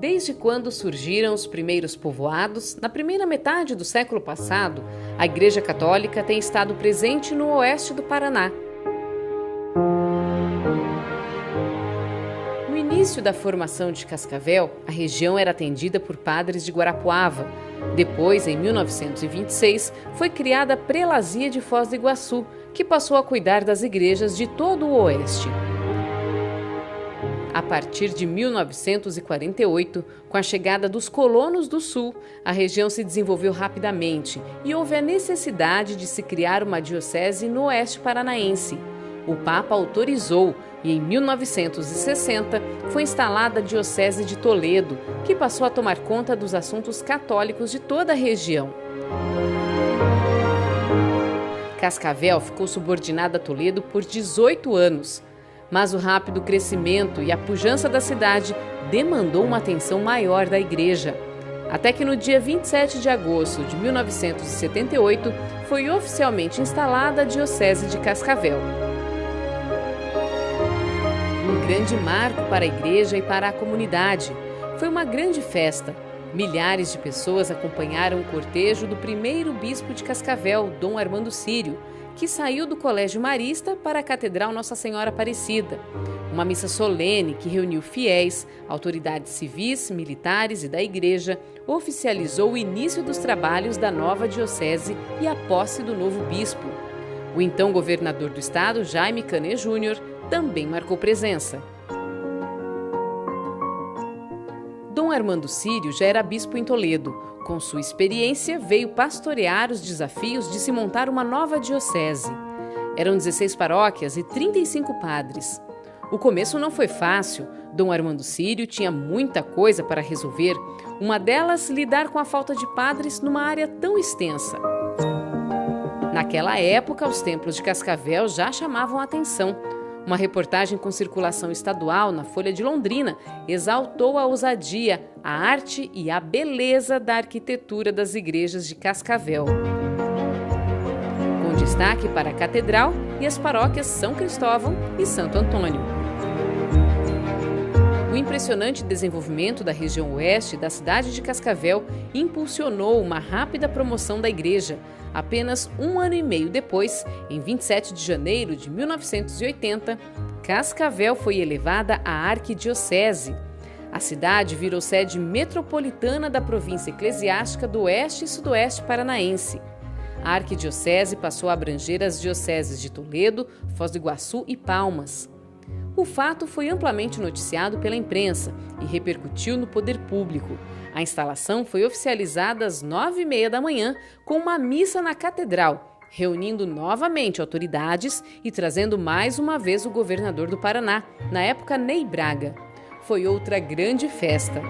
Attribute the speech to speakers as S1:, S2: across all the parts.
S1: Desde quando surgiram os primeiros povoados, na primeira metade do século passado, a Igreja Católica tem estado presente no oeste do Paraná. No início da formação de Cascavel, a região era atendida por padres de Guarapuava. Depois, em 1926, foi criada a Prelazia de Foz do Iguaçu, que passou a cuidar das igrejas de todo o oeste. A partir de 1948, com a chegada dos colonos do Sul, a região se desenvolveu rapidamente e houve a necessidade de se criar uma diocese no oeste paranaense. O Papa autorizou e, em 1960, foi instalada a Diocese de Toledo, que passou a tomar conta dos assuntos católicos de toda a região. Cascavel ficou subordinada a Toledo por 18 anos. Mas o rápido crescimento e a pujança da cidade demandou uma atenção maior da igreja. Até que no dia 27 de agosto de 1978 foi oficialmente instalada a Diocese de Cascavel. Um grande marco para a igreja e para a comunidade. Foi uma grande festa. Milhares de pessoas acompanharam o cortejo do primeiro bispo de Cascavel, Dom Armando Sírio, que saiu do Colégio Marista para a Catedral Nossa Senhora Aparecida. Uma missa solene que reuniu fiéis, autoridades civis, militares e da igreja, oficializou o início dos trabalhos da nova diocese e a posse do novo bispo. O então governador do estado, Jaime Canet Júnior, também marcou presença. Dom Armando Sírio já era bispo em Toledo. Com sua experiência, veio pastorear os desafios de se montar uma nova diocese. Eram 16 paróquias e 35 padres. O começo não foi fácil. Dom Armando Sírio tinha muita coisa para resolver. Uma delas, lidar com a falta de padres numa área tão extensa. Naquela época, os templos de Cascavel já chamavam a atenção. Uma reportagem com circulação estadual na Folha de Londrina exaltou a ousadia, a arte e a beleza da arquitetura das igrejas de Cascavel. Com destaque para a Catedral e as paróquias São Cristóvão e Santo Antônio. O impressionante desenvolvimento da região oeste da cidade de Cascavel impulsionou uma rápida promoção da igreja. Apenas um ano e meio depois, em 27 de janeiro de 1980, Cascavel foi elevada à arquidiocese. A cidade virou sede metropolitana da província eclesiástica do Oeste e Sudoeste Paranaense. A arquidiocese passou a abranger as dioceses de Toledo, Foz do Iguaçu e Palmas. O fato foi amplamente noticiado pela imprensa e repercutiu no poder público. A instalação foi oficializada às 9h30 da manhã com uma missa na catedral, reunindo novamente autoridades e trazendo mais uma vez o governador do Paraná, na época Ney Braga. Foi outra grande festa.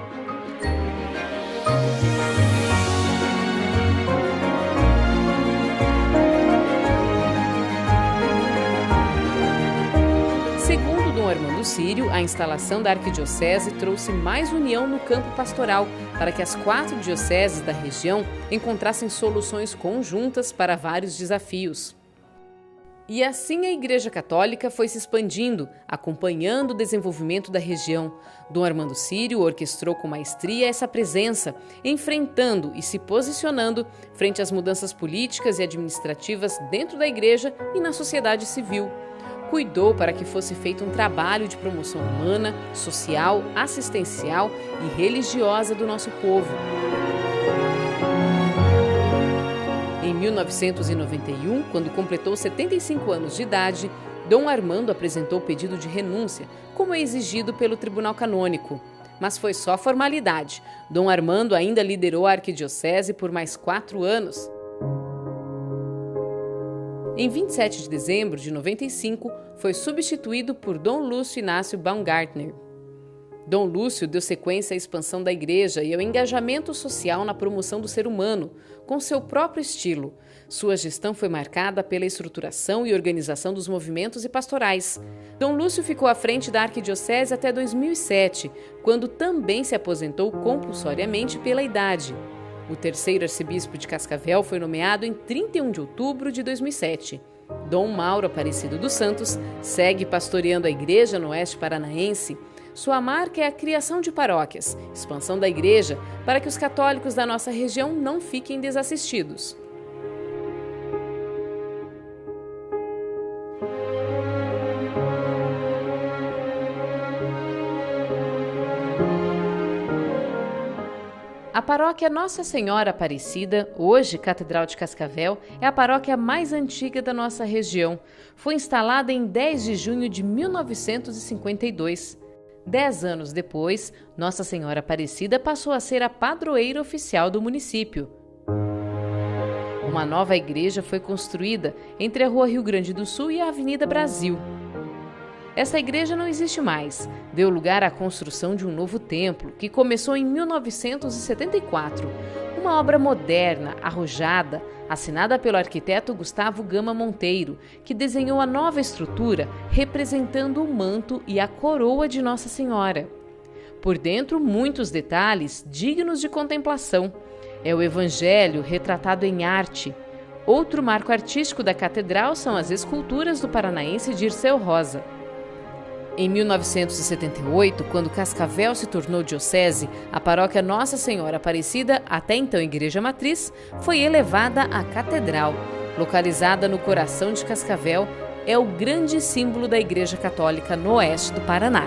S1: Segundo Dom Armando Sírio, a instalação da arquidiocese trouxe mais união no campo pastoral para que as 4 dioceses da região encontrassem soluções conjuntas para vários desafios. E assim a Igreja Católica foi se expandindo, acompanhando o desenvolvimento da região. Dom Armando Sírio orquestrou com maestria essa presença, enfrentando e se posicionando frente às mudanças políticas e administrativas dentro da Igreja e na sociedade civil. Cuidou para que fosse feito um trabalho de promoção humana, social, assistencial e religiosa do nosso povo. Em 1991, quando completou 75 anos de idade, Dom Armando apresentou o pedido de renúncia, como é exigido pelo Tribunal Canônico. Mas foi só formalidade. Dom Armando ainda liderou a arquidiocese por mais 4 anos. Em 27 de dezembro de 95, foi substituído por Dom Lúcio Inácio Baumgartner. Dom Lúcio deu sequência à expansão da igreja e ao engajamento social na promoção do ser humano, com seu próprio estilo. Sua gestão foi marcada pela estruturação e organização dos movimentos e pastorais. Dom Lúcio ficou à frente da arquidiocese até 2007, quando também se aposentou compulsoriamente pela idade. O terceiro arcebispo de Cascavel foi nomeado em 31 de outubro de 2007. Dom Mauro Aparecido dos Santos segue pastoreando a igreja no oeste paranaense. Sua marca é a criação de paróquias, expansão da igreja, para que os católicos da nossa região não fiquem desassistidos. A paróquia Nossa Senhora Aparecida, hoje Catedral de Cascavel, é a paróquia mais antiga da nossa região. Foi instalada em 10 de junho de 1952. 10 anos depois, Nossa Senhora Aparecida passou a ser a padroeira oficial do município. Uma nova igreja foi construída entre a Rua Rio Grande do Sul e a Avenida Brasil. Essa igreja não existe mais. Deu lugar à construção de um novo templo, que começou em 1974. Uma obra moderna, arrojada, assinada pelo arquiteto Gustavo Gama Monteiro, que desenhou a nova estrutura representando o manto e a coroa de Nossa Senhora. Por dentro, muitos detalhes dignos de contemplação. É o Evangelho retratado em arte. Outro marco artístico da catedral são as esculturas do paranaense Dirceu Rosa. Em 1978, quando Cascavel se tornou diocese, a paróquia Nossa Senhora Aparecida, até então igreja matriz, foi elevada à catedral. Localizada no coração de Cascavel, é o grande símbolo da Igreja Católica no oeste do Paraná.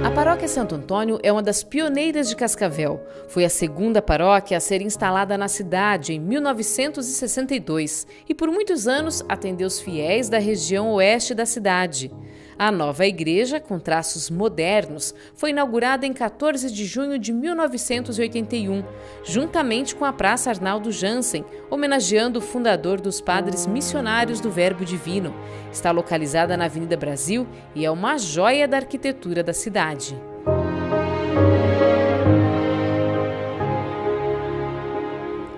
S1: A paróquia Santo Antônio é uma das pioneiras de Cascavel. Foi a segunda paróquia a ser instalada na cidade em 1962 e por muitos anos atendeu os fiéis da região oeste da cidade. A nova igreja, com traços modernos, foi inaugurada em 14 de junho de 1981, juntamente com a Praça Arnaldo Jansen, homenageando o fundador dos Padres Missionários do Verbo Divino. Está localizada na Avenida Brasil e é uma joia da arquitetura da cidade.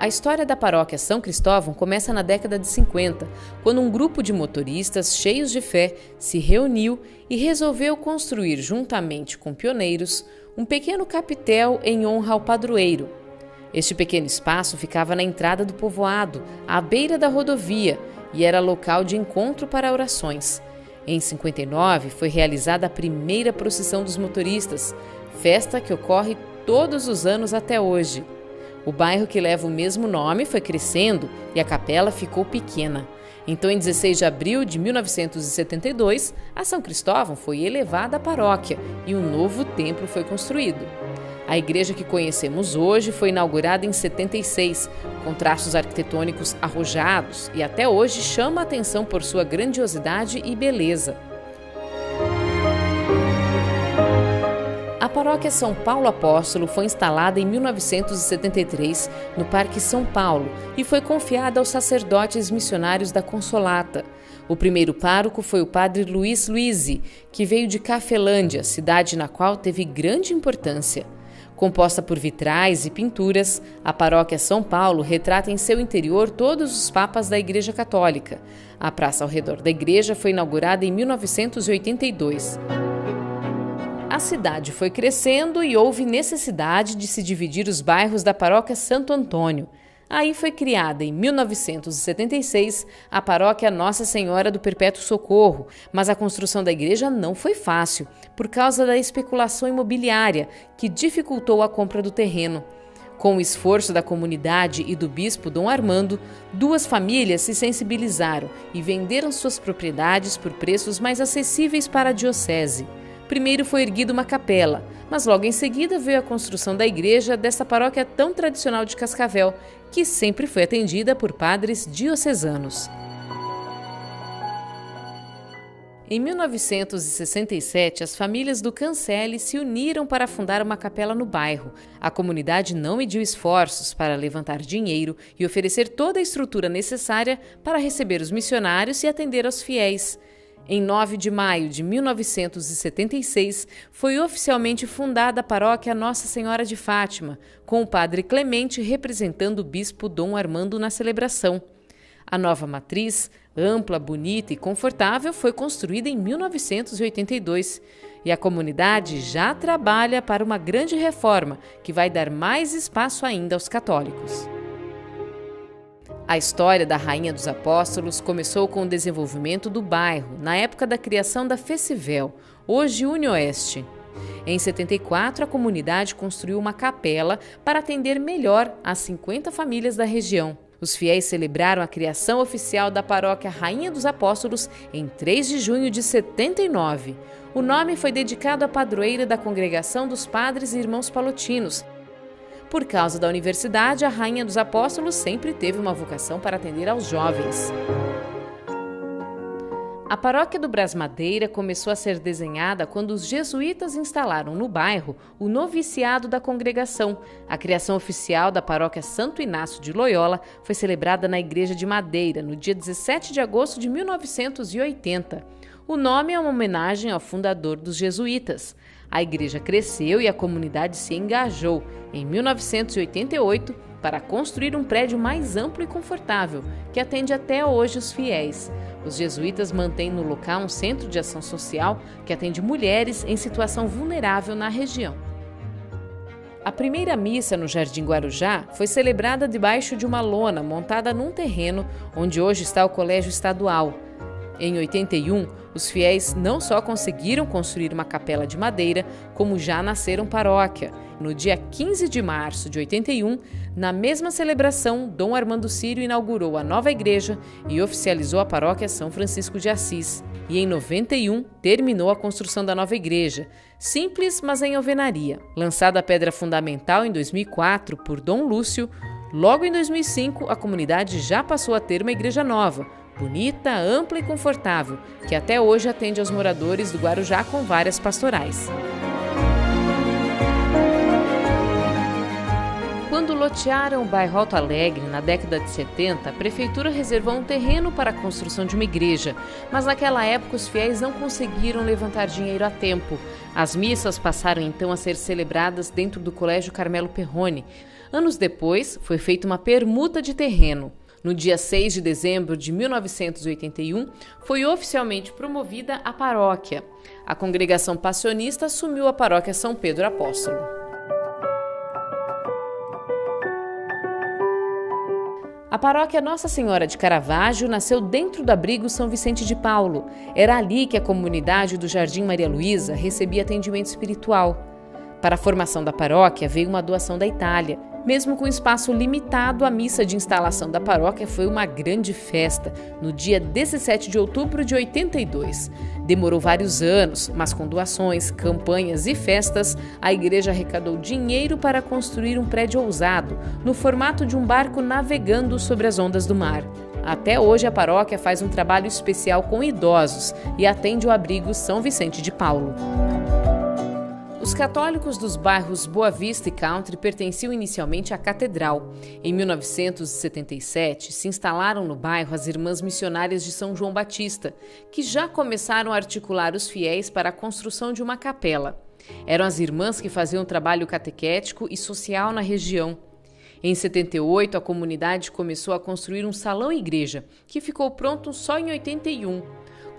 S1: A história da paróquia São Cristóvão começa na década de 50, quando um grupo de motoristas cheios de fé se reuniu e resolveu construir, juntamente com pioneiros, um pequeno capitel em honra ao padroeiro. Este pequeno espaço ficava na entrada do povoado, à beira da rodovia, e era local de encontro para orações. Em 59, foi realizada a primeira procissão dos motoristas, festa que ocorre todos os anos até hoje. O bairro que leva o mesmo nome foi crescendo e a capela ficou pequena. Então, em 16 de abril de 1972, a São Cristóvão foi elevada à paróquia e um novo templo foi construído. A igreja que conhecemos hoje foi inaugurada em 76, com traços arquitetônicos arrojados e até hoje chama a atenção por sua grandiosidade e beleza. A paróquia São Paulo Apóstolo foi instalada em 1973 no Parque São Paulo e foi confiada aos sacerdotes missionários da Consolata. O primeiro pároco foi o padre Luiz Luizzi, que veio de Cafelândia, cidade na qual teve grande importância. Composta por vitrais e pinturas, a paróquia São Paulo retrata em seu interior todos os papas da Igreja Católica. A praça ao redor da igreja foi inaugurada em 1982. A cidade foi crescendo e houve necessidade de se dividir os bairros da paróquia Santo Antônio. Aí foi criada, em 1976, a paróquia Nossa Senhora do Perpétuo Socorro, mas a construção da igreja não foi fácil, por causa da especulação imobiliária, que dificultou a compra do terreno. Com o esforço da comunidade e do bispo Dom Armando, duas famílias se sensibilizaram e venderam suas propriedades por preços mais acessíveis para a diocese. Primeiro foi erguida uma capela, mas logo em seguida veio a construção da igreja dessa paróquia tão tradicional de Cascavel, que sempre foi atendida por padres diocesanos. Em 1967, as famílias do Cancele se uniram para fundar uma capela no bairro. A comunidade não mediu esforços para levantar dinheiro e oferecer toda a estrutura necessária para receber os missionários e atender aos fiéis. Em 9 de maio de 1976, foi oficialmente fundada a paróquia Nossa Senhora de Fátima, com o padre Clemente representando o bispo Dom Armando na celebração. A nova matriz, ampla, bonita e confortável, foi construída em 1982 e a comunidade já trabalha para uma grande reforma que vai dar mais espaço ainda aos católicos. A história da Rainha dos Apóstolos começou com o desenvolvimento do bairro, na época da criação da Festivel, hoje UniOeste. Em 74, a comunidade construiu uma capela para atender melhor as 50 famílias da região. Os fiéis celebraram a criação oficial da paróquia Rainha dos Apóstolos em 3 de junho de 79. O nome foi dedicado à padroeira da Congregação dos Padres e Irmãos Palotinos. Por causa da universidade, a Rainha dos Apóstolos sempre teve uma vocação para atender aos jovens. A paróquia do Brás Madeira começou a ser desenhada quando os jesuítas instalaram no bairro o noviciado da congregação. A criação oficial da paróquia Santo Inácio de Loyola foi celebrada na Igreja de Madeira, no dia 17 de agosto de 1980. O nome é uma homenagem ao fundador dos jesuítas. A igreja cresceu e a comunidade se engajou, em 1988, para construir um prédio mais amplo e confortável, que atende até hoje os fiéis. Os jesuítas mantêm no local um centro de ação social que atende mulheres em situação vulnerável na região. A primeira missa no Jardim Guarujá foi celebrada debaixo de uma lona montada num terreno onde hoje está o Colégio Estadual. Em 81, os fiéis não só conseguiram construir uma capela de madeira, como já nasceram paróquia. No dia 15 de março de 81, na mesma celebração, Dom Armando Sírio inaugurou a nova igreja e oficializou a paróquia São Francisco de Assis. E em 91, terminou a construção da nova igreja, simples, mas em alvenaria. Lançada a pedra fundamental em 2004 por Dom Lúcio, logo em 2005 a comunidade já passou a ter uma igreja nova, bonita, ampla e confortável, que até hoje atende aos moradores do Guarujá com várias pastorais. Quando lotearam o bairro Alto Alegre, na década de 70, a prefeitura reservou um terreno para a construção de uma igreja, mas naquela época os fiéis não conseguiram levantar dinheiro a tempo. As missas passaram então a ser celebradas dentro do Colégio Carmelo Perrone. Anos depois, foi feita uma permuta de terreno. No dia 6 de dezembro de 1981, foi oficialmente promovida a paróquia. A congregação passionista assumiu a paróquia São Pedro Apóstolo. A paróquia Nossa Senhora de Caravaggio nasceu dentro do abrigo São Vicente de Paulo. Era ali que a comunidade do Jardim Maria Luísa recebia atendimento espiritual. Para a formação da paróquia veio uma doação da Itália. Mesmo com espaço limitado, a missa de instalação da paróquia foi uma grande festa, no dia 17 de outubro de 82. Demorou vários anos, mas com doações, campanhas e festas, a igreja arrecadou dinheiro para construir um prédio ousado, no formato de um barco navegando sobre as ondas do mar. Até hoje, a paróquia faz um trabalho especial com idosos e atende o abrigo São Vicente de Paulo. Os católicos dos bairros Boa Vista e Country pertenciam inicialmente à Catedral. Em 1977, se instalaram no bairro as Irmãs Missionárias de São João Batista, que já começaram a articular os fiéis para a construção de uma capela. Eram as irmãs que faziam um trabalho catequético e social na região. Em 78, a comunidade começou a construir um salão-igreja, que ficou pronto só em 81.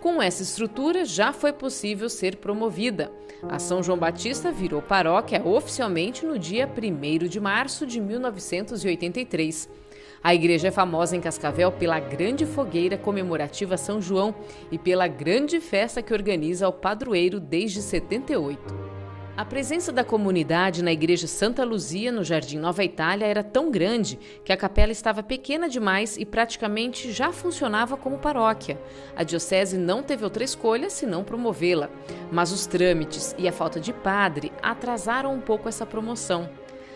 S1: Com essa estrutura, já foi possível ser promovida. A São João Batista virou paróquia oficialmente no dia 1º de março de 1983. A igreja é famosa em Cascavel pela grande fogueira comemorativa São João e pela grande festa que organiza o padroeiro desde 78. A presença da comunidade na igreja Santa Luzia, no Jardim Nova Itália, era tão grande que a capela estava pequena demais e praticamente já funcionava como paróquia. A diocese não teve outra escolha senão promovê-la, mas os trâmites e a falta de padre atrasaram um pouco essa promoção.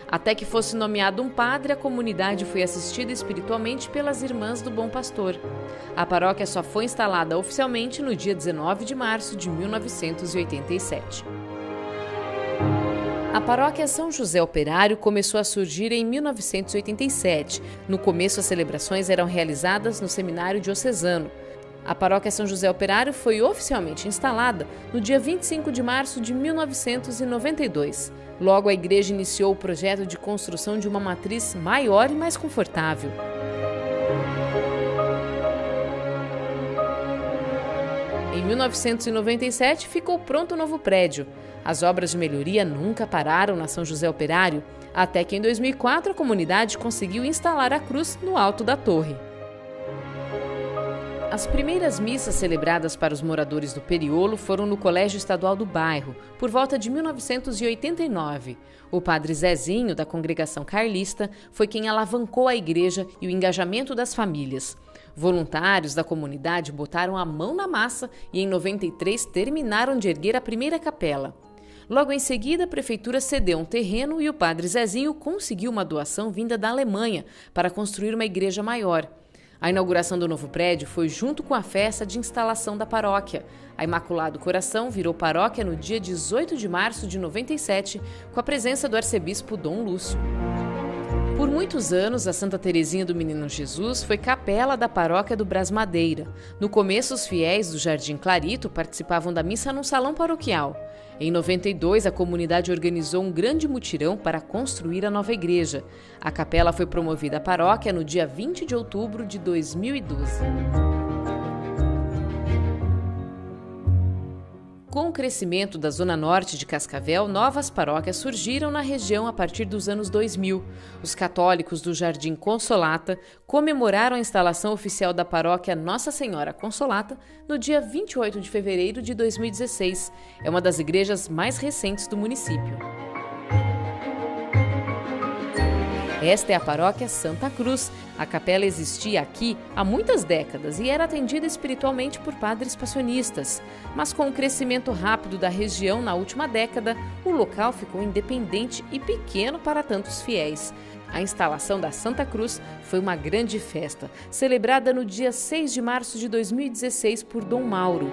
S1: Até que fosse nomeado um padre, a comunidade foi assistida espiritualmente pelas Irmãs do Bom Pastor. A paróquia só foi instalada oficialmente no dia 19 de março de 1987. A paróquia São José Operário começou a surgir em 1987. No começo, as celebrações eram realizadas no Seminário Diocesano. A paróquia São José Operário foi oficialmente instalada no dia 25 de março de 1992. Logo, a igreja iniciou o projeto de construção de uma matriz maior e mais confortável. Em 1997, ficou pronto o novo prédio. As obras de melhoria nunca pararam na São José Operário. até que em 2004 a comunidade conseguiu instalar a cruz no alto da torre. As primeiras missas celebradas para os moradores do Periolo foram no Colégio Estadual do bairro, por volta de 1989. O padre Zezinho, da congregação carlista, foi quem alavancou a igreja e o engajamento das famílias. Voluntários da comunidade botaram a mão na massa e em 93 terminaram de erguer a primeira capela. Logo em seguida, a prefeitura cedeu um terreno e o padre Zezinho conseguiu uma doação vinda da Alemanha para construir uma igreja maior. A inauguração do novo prédio foi junto com a festa de instalação da paróquia. A Imaculado Coração virou paróquia no dia 18 de março de 97, com a presença do arcebispo Dom Lúcio. Por muitos anos, a Santa Teresinha do Menino Jesus foi capela da paróquia do Brás Madeira. No começo, os fiéis do Jardim Clarito participavam da missa num salão paroquial. Em 92, a comunidade organizou um grande mutirão para construir a nova igreja. A capela foi promovida à paróquia no dia 20 de outubro de 2012. Com o crescimento da zona norte de Cascavel, novas paróquias surgiram na região a partir dos anos 2000. Os católicos do Jardim Consolata comemoraram a instalação oficial da paróquia Nossa Senhora Consolata no dia 28 de fevereiro de 2016. É uma das igrejas mais recentes do município. Esta é a paróquia Santa Cruz. A capela existia aqui há muitas décadas e era atendida espiritualmente por padres passionistas. Mas com o crescimento rápido da região na última década, o local ficou independente e pequeno para tantos fiéis. A instalação da Santa Cruz foi uma grande festa, celebrada no dia 6 de março de 2016 por Dom Mauro.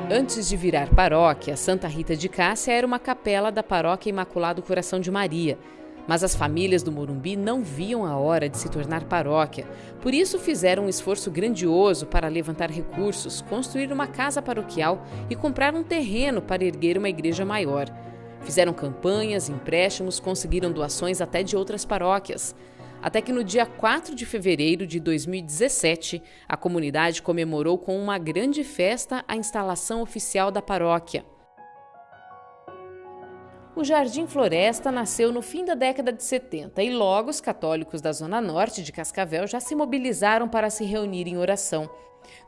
S1: Antes de virar paróquia, Santa Rita de Cássia era uma capela da paróquia Imaculado Coração de Maria. Mas as famílias do Morumbi não viam a hora de se tornar paróquia. Por isso fizeram um esforço grandioso para levantar recursos, construir uma casa paroquial e comprar um terreno para erguer uma igreja maior. Fizeram campanhas, empréstimos, conseguiram doações até de outras paróquias. Até que no dia 4 de fevereiro de 2017, a comunidade comemorou com uma grande festa a instalação oficial da paróquia. O Jardim Floresta nasceu no fim da década de 70 e logo os católicos da zona norte de Cascavel já se mobilizaram para se reunir em oração.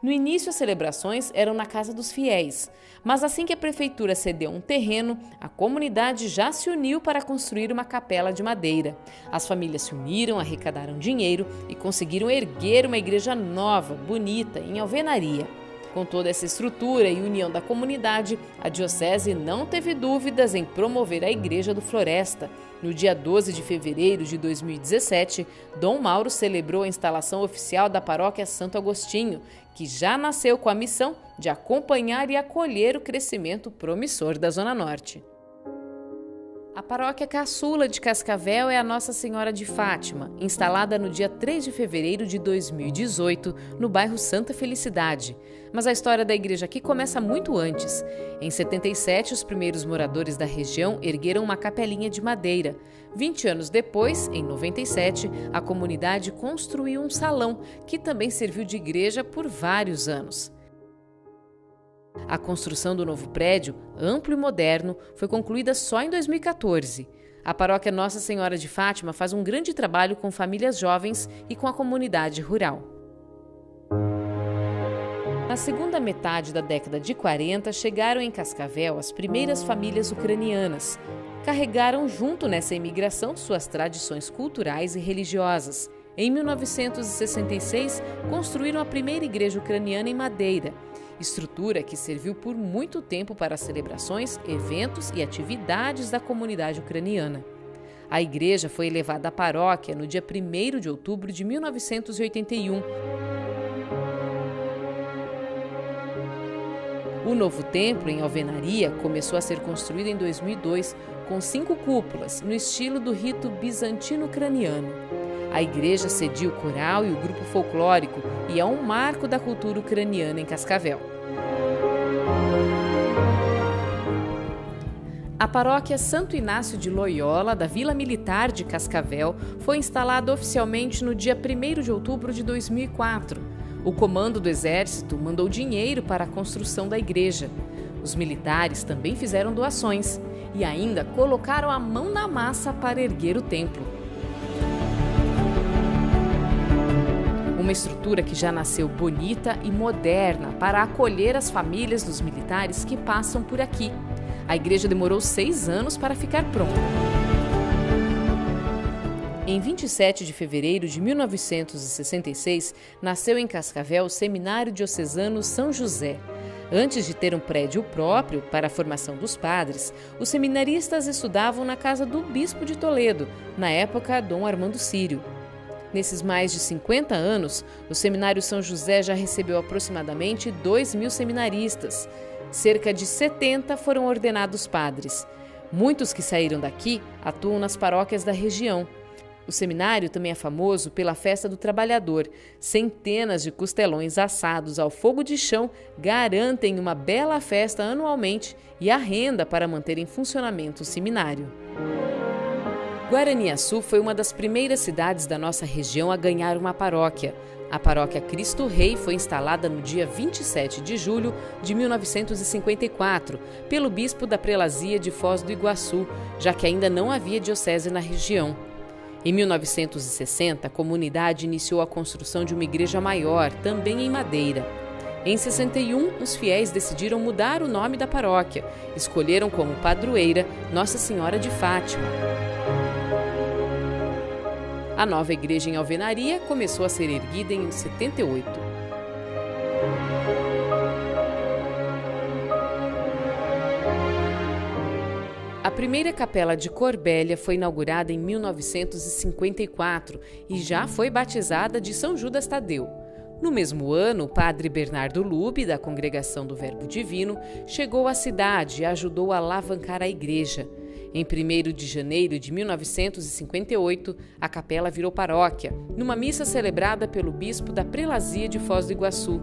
S1: No início, as celebrações eram na casa dos fiéis, mas assim que a prefeitura cedeu um terreno, a comunidade já se uniu para construir uma capela de madeira. As famílias se uniram, arrecadaram dinheiro e conseguiram erguer uma igreja nova, bonita, em alvenaria. Com toda essa estrutura e união da comunidade, a diocese não teve dúvidas em promover a Igreja do Floresta. No dia 12 de fevereiro de 2017, Dom Mauro celebrou a instalação oficial da paróquia Santo Agostinho, que já nasceu com a missão de acompanhar e acolher o crescimento promissor da Zona Norte. A paróquia caçula de Cascavel é a Nossa Senhora de Fátima, instalada no dia 3 de fevereiro de 2018, no bairro Santa Felicidade. Mas a história da igreja aqui começa muito antes. Em 77, os primeiros moradores da região ergueram uma capelinha de madeira. 20 anos depois, em 97, a comunidade construiu um salão, que também serviu de igreja por vários anos. A construção do novo prédio, amplo e moderno, foi concluída só em 2014. A paróquia Nossa Senhora de Fátima faz um grande trabalho com famílias jovens e com a comunidade rural. Na segunda metade da década de 40, chegaram em Cascavel as primeiras famílias ucranianas. Carregaram junto nessa imigração suas tradições culturais e religiosas. Em 1966, construíram a primeira igreja ucraniana em madeira, estrutura que serviu por muito tempo para celebrações, eventos e atividades da comunidade ucraniana. A igreja foi elevada à paróquia no dia 1º de outubro de 1981. O novo templo, em alvenaria, começou a ser construído em 2002, com 5 cúpulas, no estilo do rito bizantino-ucraniano. A igreja cedia o coral e o grupo folclórico e é um marco da cultura ucraniana em Cascavel. A paróquia Santo Inácio de Loyola, da Vila Militar de Cascavel, foi instalada oficialmente no dia 1º de outubro de 2004. O comando do Exército mandou dinheiro para a construção da igreja. Os militares também fizeram doações. e ainda colocaram a mão na massa para erguer o templo. Uma estrutura que já nasceu bonita e moderna para acolher as famílias dos militares que passam por aqui. A igreja demorou 6 anos para ficar pronta. Em 27 de fevereiro de 1966, nasceu em Cascavel o Seminário Diocesano São José. Antes de ter um prédio próprio para a formação dos padres, os seminaristas estudavam na casa do bispo de Toledo, na época Dom Armando Sírio. Nesses mais de 50 anos, o Seminário São José já recebeu aproximadamente 2.000 seminaristas. Cerca de 70 foram ordenados padres. Muitos que saíram daqui atuam nas paróquias da região. O seminário também é famoso pela Festa do Trabalhador. Centenas de costelões assados ao fogo de chão garantem uma bela festa anualmente e a renda para manter em funcionamento o seminário. Guaraniaçu foi uma das primeiras cidades da nossa região a ganhar uma paróquia. A paróquia Cristo Rei foi instalada no dia 27 de julho de 1954 pelo bispo da prelazia de Foz do Iguaçu, já que ainda não havia diocese na região. Em 1960, a comunidade iniciou a construção de uma igreja maior, também em madeira. Em 61, os fiéis decidiram mudar o nome da paróquia. Escolheram como padroeira Nossa Senhora de Fátima. A nova igreja em Alvenaria começou a ser erguida em 78. A primeira capela de Corbélia foi inaugurada em 1954 e já foi batizada de São Judas Tadeu. No mesmo ano, o padre Bernardo Lube, da Congregação do Verbo Divino, chegou à cidade e ajudou a alavancar a igreja. Em 1º de janeiro de 1958, a capela virou paróquia, numa missa celebrada pelo bispo da prelazia de Foz do Iguaçu.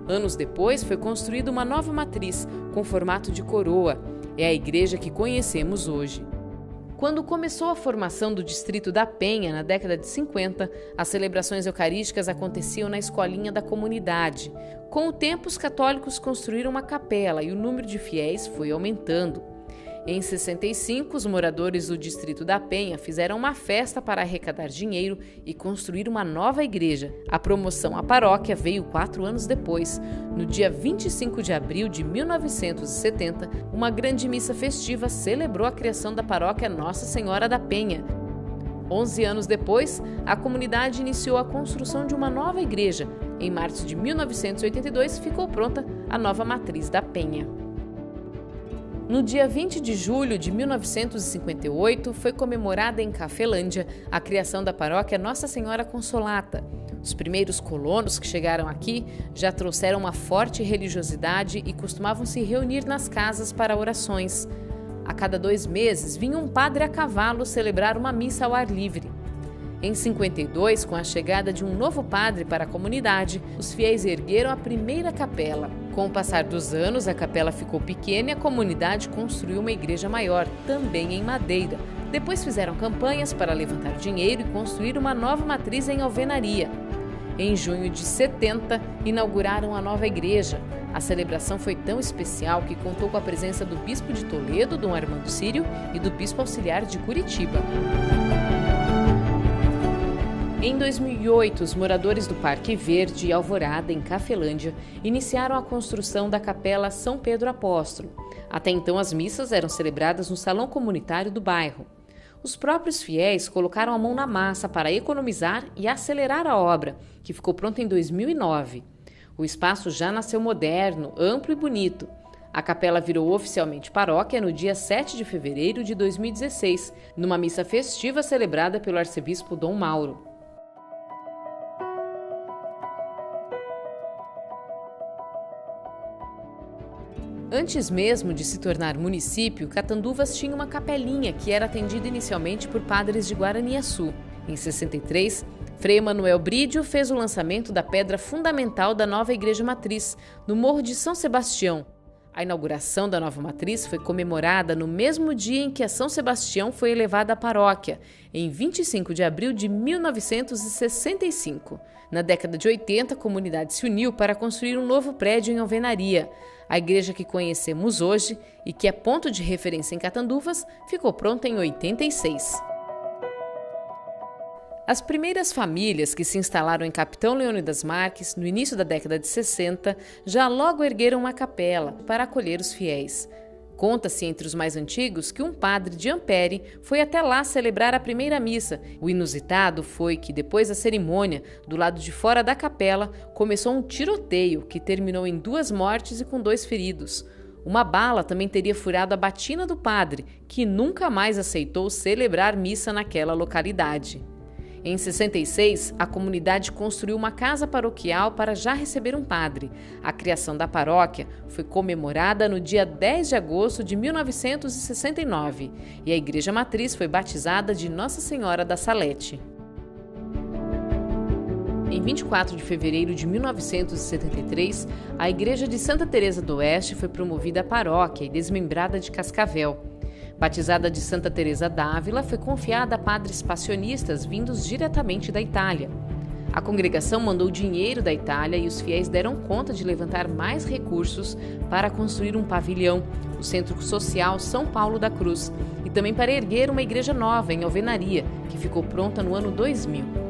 S1: Anos depois, foi construída uma nova matriz, com formato de coroa. É a igreja que conhecemos hoje. Quando começou a formação do Distrito da Penha, na década de 50, as celebrações eucarísticas aconteciam na escolinha da comunidade. Com o tempo, os católicos construíram uma capela e o número de fiéis foi aumentando. Em 65, os moradores do Distrito da Penha fizeram uma festa para arrecadar dinheiro e construir uma nova igreja. A promoção à paróquia veio 4 anos depois. No dia 25 de abril de 1970, uma grande missa festiva celebrou a criação da paróquia Nossa Senhora da Penha. 11 anos depois, a comunidade iniciou a construção de uma nova igreja. Em março de 1982, ficou pronta a nova matriz da Penha. No dia 20 de julho de 1958, foi comemorada em Cafelândia a criação da paróquia Nossa Senhora Consolata. Os primeiros colonos que chegaram aqui já trouxeram uma forte religiosidade e costumavam se reunir nas casas para orações. A cada 2 meses, vinha um padre a cavalo celebrar uma missa ao ar livre. Em 52, com a chegada de um novo padre para a comunidade, os fiéis ergueram a primeira capela. Com o passar dos anos, a capela ficou pequena e a comunidade construiu uma igreja maior, também em madeira. Depois fizeram campanhas para levantar dinheiro e construir uma nova matriz em alvenaria. Em junho de 70, inauguraram a nova igreja. A celebração foi tão especial que contou com a presença do bispo de Toledo, Dom Armando Sírio, e do bispo auxiliar de Curitiba. Em 2008, os moradores do Parque Verde e Alvorada, em Cafelândia, iniciaram a construção da Capela São Pedro Apóstolo. Até então, as missas eram celebradas no salão comunitário do bairro. Os próprios fiéis colocaram a mão na massa para economizar e acelerar a obra, que ficou pronta em 2009. O espaço já nasceu moderno, amplo e bonito. A capela virou oficialmente paróquia no dia 7 de fevereiro de 2016, numa missa festiva celebrada pelo arcebispo Dom Mauro. Antes mesmo de se tornar município, Catanduvas tinha uma capelinha que era atendida inicialmente por padres de Guaraniaçu. Em 63, Frei Emanuel Brídio fez o lançamento da pedra fundamental da nova igreja matriz, no Morro de São Sebastião. A inauguração da nova matriz foi comemorada no mesmo dia em que a São Sebastião foi elevada à paróquia, em 25 de abril de 1965. Na década de 80, a comunidade se uniu para construir um novo prédio em alvenaria. A igreja que conhecemos hoje, e que é ponto de referência em Catanduvas, ficou pronta em 86. As primeiras famílias que se instalaram em Capitão Leônidas Marques, no início da década de 60, já logo ergueram uma capela para acolher os fiéis. Conta-se entre os mais antigos que um padre de Ampere foi até lá celebrar a primeira missa. O inusitado foi que, depois da cerimônia, do lado de fora da capela, começou um tiroteio que terminou em 2 mortes e com 2 feridos. Uma bala também teria furado a batina do padre, que nunca mais aceitou celebrar missa naquela localidade. Em 66, a comunidade construiu uma casa paroquial para já receber um padre. A criação da paróquia foi comemorada no dia 10 de agosto de 1969 e a igreja matriz foi batizada de Nossa Senhora da Salete. Em 24 de fevereiro de 1973, a igreja de Santa Teresa do Oeste foi promovida a paróquia e desmembrada de Cascavel. Batizada de Santa Teresa d'Ávila, foi confiada a padres passionistas vindos diretamente da Itália. A congregação mandou dinheiro da Itália e os fiéis deram conta de levantar mais recursos para construir um pavilhão, o Centro Social São Paulo da Cruz, e também para erguer uma igreja nova em alvenaria, que ficou pronta no ano 2000.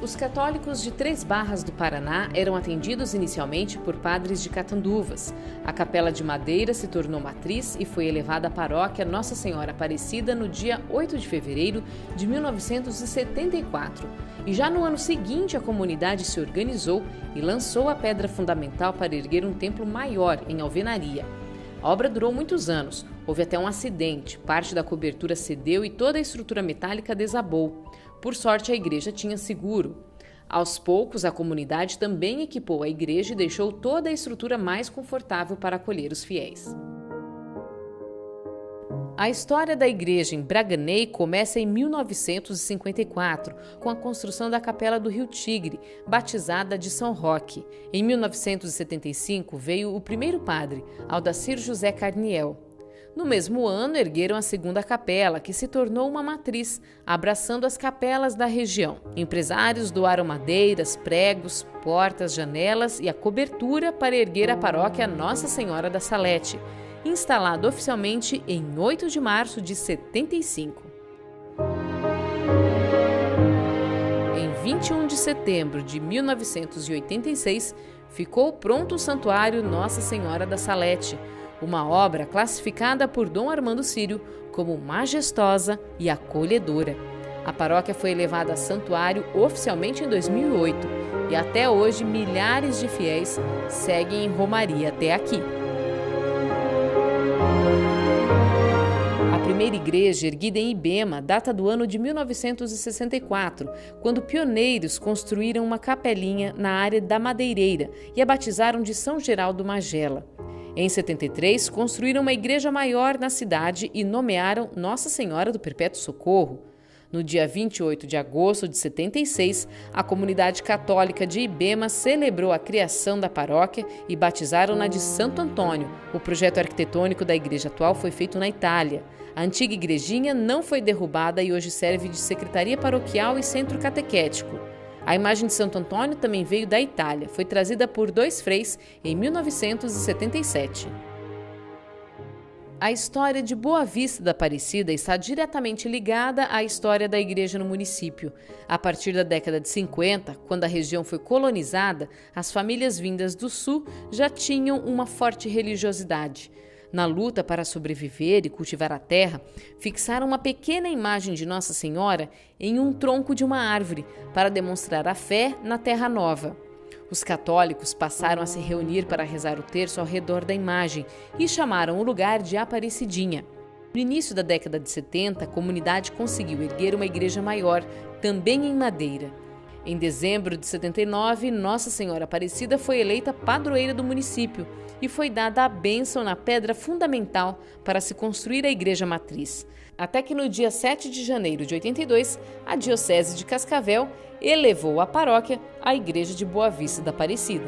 S1: Os católicos de Três Barras do Paraná eram atendidos inicialmente por padres de Catanduvas. A capela de madeira se tornou matriz e foi elevada à paróquia Nossa Senhora Aparecida no dia 8 de fevereiro de 1974. E já no ano seguinte a comunidade se organizou e lançou a pedra fundamental para erguer um templo maior em alvenaria. A obra durou muitos anos. Houve até um acidente, parte da cobertura cedeu e toda a estrutura metálica desabou. Por sorte, a igreja tinha seguro. Aos poucos, a comunidade também equipou a igreja e deixou toda a estrutura mais confortável para acolher os fiéis. A história da igreja em Braganey começa em 1954, com a construção da Capela do Rio Tigre, batizada de São Roque. Em 1975, veio o primeiro padre, Aldacir José Carniel. No mesmo ano, ergueram a segunda capela, que se tornou uma matriz, abraçando as capelas da região. Empresários doaram madeiras, pregos, portas, janelas e a cobertura para erguer a paróquia Nossa Senhora da Salete, instalada oficialmente em 8 de março de 75. Em 21 de setembro de 1986, ficou pronto o Santuário Nossa Senhora da Salete, uma obra classificada por Dom Armando Sírio como majestosa e acolhedora. A paróquia foi elevada a santuário oficialmente em 2008 e até hoje milhares de fiéis seguem em romaria até aqui. A primeira igreja, erguida em Ibema, data do ano de 1964, quando pioneiros construíram uma capelinha na área da Madeireira e a batizaram de São Geraldo Magela. Em 73, construíram uma igreja maior na cidade e nomearam Nossa Senhora do Perpétuo Socorro. No dia 28 de agosto de 76, a comunidade católica de Ibema celebrou a criação da paróquia e batizaram-na de Santo Antônio. O projeto arquitetônico da igreja atual foi feito na Itália. A antiga igrejinha não foi derrubada e hoje serve de secretaria paroquial e centro catequético. A imagem de Santo Antônio também veio da Itália, foi trazida por 2 freis em 1977. A história de Boa Vista da Aparecida está diretamente ligada à história da igreja no município. A partir da década de 50, quando a região foi colonizada, as famílias vindas do sul já tinham uma forte religiosidade. Na luta para sobreviver e cultivar a terra, fixaram uma pequena imagem de Nossa Senhora em um tronco de uma árvore para demonstrar a fé na terra nova. Os católicos passaram a se reunir para rezar o terço ao redor da imagem e chamaram o lugar de Aparecidinha. No início da década de 70, a comunidade conseguiu erguer uma igreja maior, também em madeira. Em dezembro de 79, Nossa Senhora Aparecida foi eleita padroeira do município e foi dada a bênção na pedra fundamental para se construir a igreja matriz. Até que no dia 7 de janeiro de 82, a Diocese de Cascavel elevou a paróquia à Igreja de Boa Vista da Aparecida.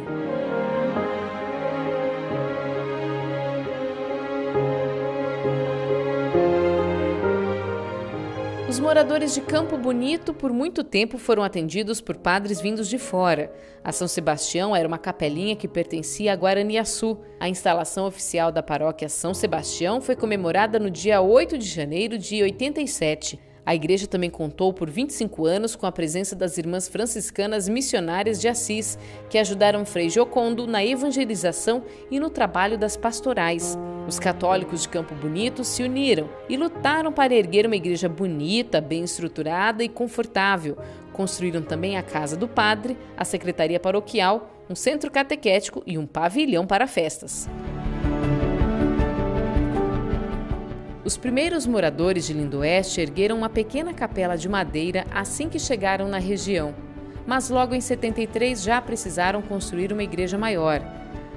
S1: Os moradores de Campo Bonito por muito tempo foram atendidos por padres vindos de fora. A São Sebastião era uma capelinha que pertencia a Guaraniaçu. A instalação oficial da paróquia São Sebastião foi comemorada no dia 8 de janeiro de 87. A igreja também contou por 25 anos com a presença das irmãs franciscanas missionárias de Assis, que ajudaram Frei Giocondo na evangelização e no trabalho das pastorais. Os católicos de Campo Bonito se uniram e lutaram para erguer uma igreja bonita, bem estruturada e confortável. Construíram também a casa do padre, a secretaria paroquial, um centro catequético e um pavilhão para festas. Os primeiros moradores de Lindoeste ergueram uma pequena capela de madeira assim que chegaram na região, mas logo em 73 já precisaram construir uma igreja maior.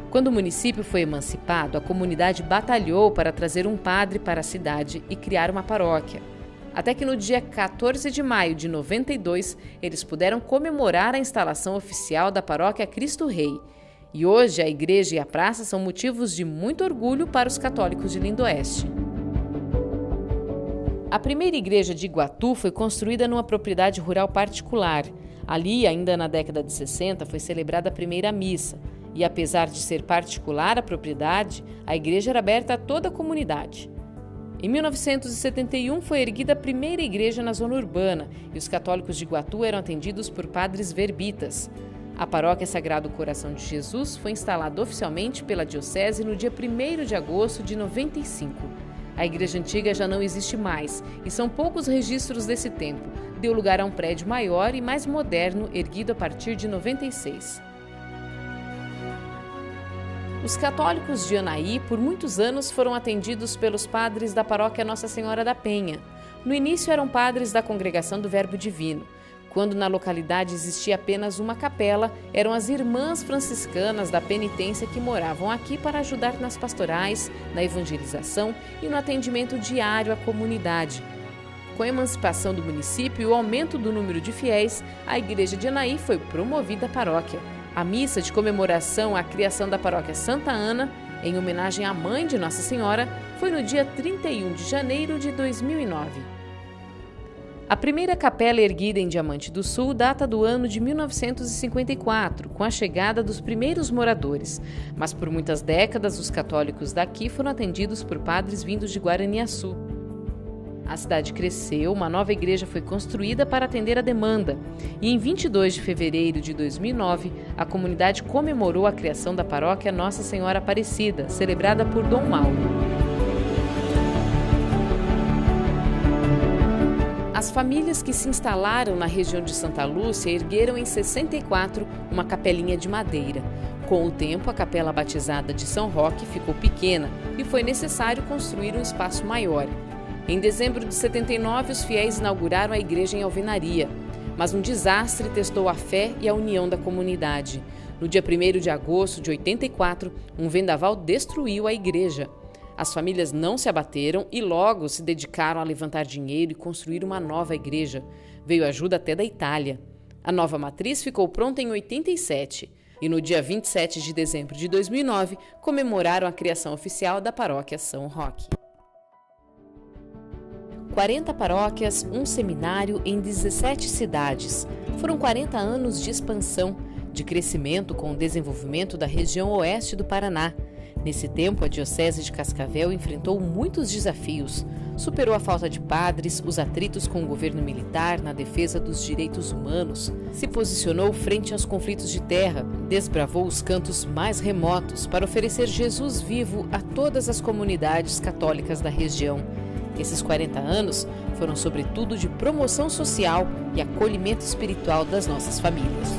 S1: Quando o município foi emancipado, a comunidade batalhou para trazer um padre para a cidade e criar uma paróquia. Até que no dia 14 de maio de 92, eles puderam comemorar a instalação oficial da paróquia Cristo Rei. E hoje a igreja e a praça são motivos de muito orgulho para os católicos de Lindoeste. A primeira igreja de Iguatu foi construída numa propriedade rural particular. Ali, ainda na década de 60, foi celebrada a primeira missa. E apesar de ser particular a propriedade, a igreja era aberta a toda a comunidade. Em 1971 foi erguida a primeira igreja na zona urbana e os católicos de Iguatu eram atendidos por padres verbitas. A paróquia Sagrado Coração de Jesus foi instalada oficialmente pela Diocese no dia 1º de agosto de 95. A igreja antiga já não existe mais e são poucos registros desse tempo. Deu lugar a um prédio maior e mais moderno, erguido a partir de 96. Os católicos de Anaí, por muitos anos, foram atendidos pelos padres da paróquia Nossa Senhora da Penha. No início eram padres da Congregação do Verbo Divino. Quando na localidade existia apenas uma capela, eram as irmãs franciscanas da penitência que moravam aqui para ajudar nas pastorais, na evangelização e no atendimento diário à comunidade. Com a emancipação do município e o aumento do número de fiéis, a igreja de Anaí foi promovida à paróquia. A missa de comemoração à criação da paróquia Santa Ana, em homenagem à mãe de Nossa Senhora, foi no dia 31 de janeiro de 2009. A primeira capela erguida em Diamante do Sul data do ano de 1954, com a chegada dos primeiros moradores, mas por muitas décadas os católicos daqui foram atendidos por padres vindos de Guaraniaçu. A cidade cresceu, uma nova igreja foi construída para atender a demanda, e em 22 de fevereiro de 2009, a comunidade comemorou a criação da paróquia Nossa Senhora Aparecida, celebrada por Dom Mauro. As famílias que se instalaram na região de Santa Lúcia ergueram em 64 uma capelinha de madeira. Com o tempo, a capela batizada de São Roque ficou pequena e foi necessário construir um espaço maior. Em dezembro de 79, os fiéis inauguraram a igreja em alvenaria, mas um desastre testou a fé e a união da comunidade. No dia 1º de agosto de 84, um vendaval destruiu a igreja. As famílias não se abateram e logo se dedicaram a levantar dinheiro e construir uma nova igreja. Veio ajuda até da Itália. A nova matriz ficou pronta em 87 e no dia 27 de dezembro de 2009 comemoraram a criação oficial da paróquia São Roque. 40 paróquias, um seminário em 17 cidades. Foram 40 anos de expansão, de crescimento com o desenvolvimento da região oeste do Paraná. Nesse tempo, a Diocese de Cascavel enfrentou muitos desafios. Superou a falta de padres, os atritos com o governo militar na defesa dos direitos humanos, se posicionou frente aos conflitos de terra, desbravou os cantos mais remotos para oferecer Jesus vivo a todas as comunidades católicas da região. Esses 40 anos foram sobretudo de promoção social e acolhimento espiritual das nossas famílias.